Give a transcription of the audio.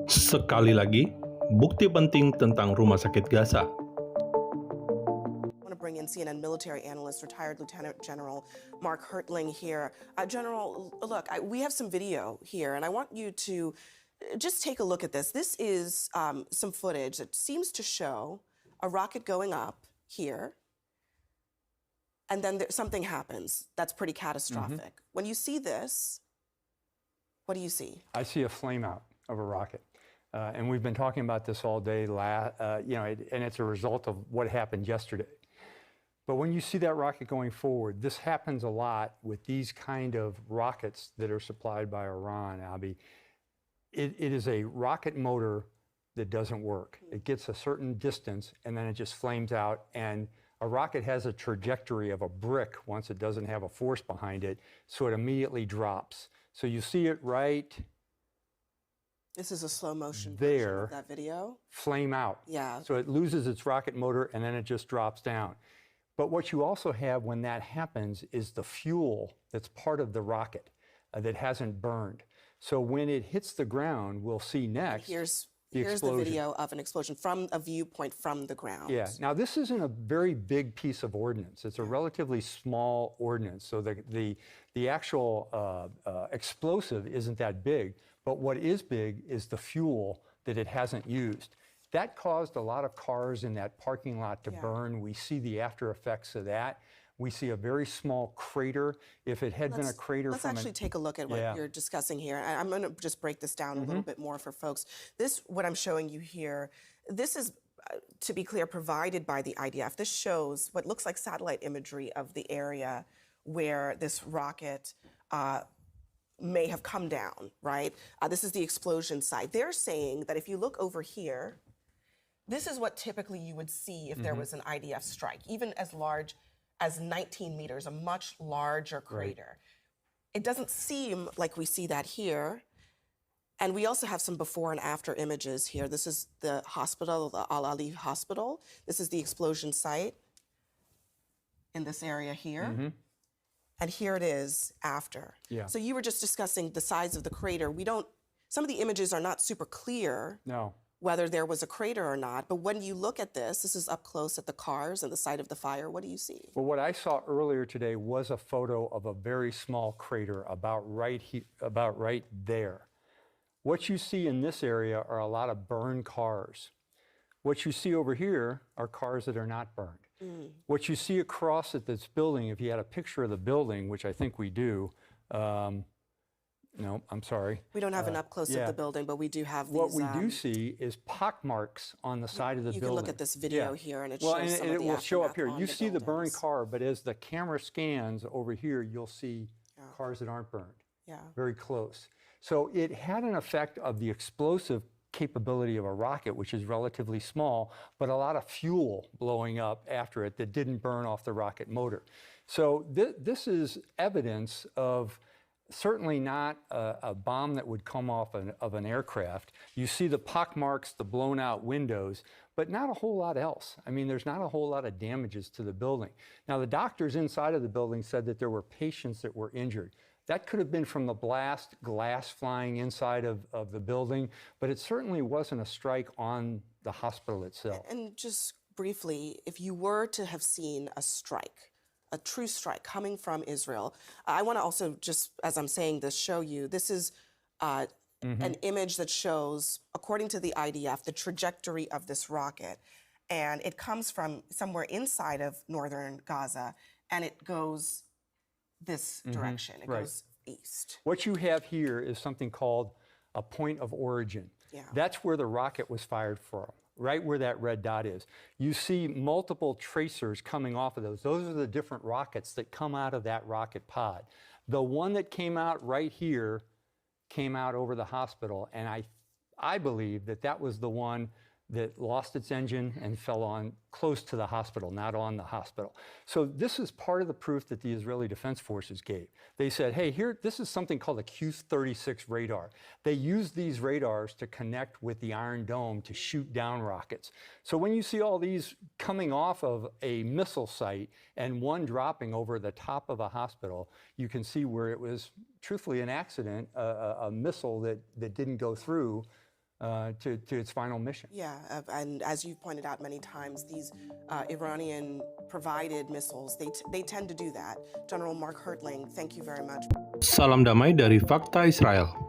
Sekali lagi, bukti penting tentang Rumah Sakit Gaza. I want to bring in CNN military analyst, retired Lieutenant General Mark Hertling here. General, look, we have some video here, and I want you to just take a look at this. This is some footage that seems to show a rocket going up here, and then something happens that's pretty catastrophic. When you see this, what do you see? I see a flame out of a rocket. And we've been talking about this all day, and it's a result of what happened yesterday. But when you see that rocket going forward, this happens a lot with these kind of rockets that are supplied by Iran, Abby. It is a rocket motor that doesn't work. It gets a certain distance, and then it just flames out. And a rocket has a trajectory of a brick once it doesn't have a force behind it, so it immediately drops. So you see it right This is a slow motion there, version of that video. flame out. Yeah. So it loses its rocket motor and then it just drops down. But what you also have when that happens is the fuel that's part of the rocket that hasn't burned. So when it hits the ground, we'll see next Here's the the explosion. video of an explosion from a viewpoint from the ground. Yeah. Now this isn't a very big piece of ordnance. It's a relatively small ordnance. So the actual explosive isn't that big. But what is big is the fuel that it hasn't used. That caused a lot of cars in that parking lot to burn. We see the after effects of that. We see a very small crater. If it had been a crater Let's from actually take a look at what you're discussing here. I'm going to just break this down a little bit more for folks. This, what I'm showing you here, this is, to be clear, provided by the IDF. This shows what looks like satellite imagery of the area where this rocket may have come down, right? This is the explosion site. They're saying that if you look over here, this is what typically you would see if there was an IDF strike, even as large as 19 meters, a much larger crater. It doesn't seem like we see that here. And we also have some before and after images here. This is the hospital, the Al-Ahli hospital. This is the explosion site in this area here. And here it is after. Yeah. So you were just discussing the size of the crater. Some of the images are not super clear. No. Whether there was a crater or not. But when you look at this is up close at the cars and the site of the fire. What do you see? Well, what I saw earlier today was a photo of a very small crater about right there. What you see in this area are a lot of burned cars. What you see over here are cars that are not burned. What you see across at this building, if you had a picture of the building, which I think we do, no, I'm sorry. We don't have an up close of the building, but we do have these. What we do see is pockmarks on the side of the building. You can look at this video here, and it shows some and of it the will show up here. aftermath You on see the burned buildings. car, but as the camera scans over here, you'll see cars that aren't burned. Very close. So it had an effect of the explosive capability of a rocket, which is relatively small, but a lot of fuel blowing up after it that didn't burn off the rocket motor. So this is evidence of certainly not a bomb that would come off of an aircraft. You see the pockmarks, the blown out windows, but not a whole lot else. I mean, there's not a whole lot of damages to the building. Now, the doctors inside of the building said that there were patients that were injured. That could have been from the blast, glass flying inside of the building, but it certainly wasn't a strike on the hospital itself. And just briefly, if you were to have seen a strike, a true strike coming from Israel, I want to also just, as I'm saying this, show you, this is an image that shows, according to the IDF, the trajectory of this rocket. And it comes from somewhere inside of northern Gaza, and it goes this direction. It goes east. What you have here is something called a point of origin. That's where the rocket was fired from, right where that red dot is. You see multiple tracers coming off of those. Those are the different rockets that come out of that rocket pod. The one that came out right here came out over the hospital, and I believe that that was the one that lost its engine and fell on close to the hospital, not on the hospital. So this is part of the proof that the Israeli Defense Forces gave. They said, hey, here, this is something called a Q-36 radar. They use these radars to connect with the Iron Dome to shoot down rockets. So when you see all these coming off of a missile site and one dropping over the top of a hospital, you can see where it was truthfully an accident, a missile that didn't go through to its final mission. Yeah, and as you've pointed out many times, these Iranian-provided missiles, they tend to do that. General Mark Hertling, thank you very much. Salam damai dari Fakta Israel.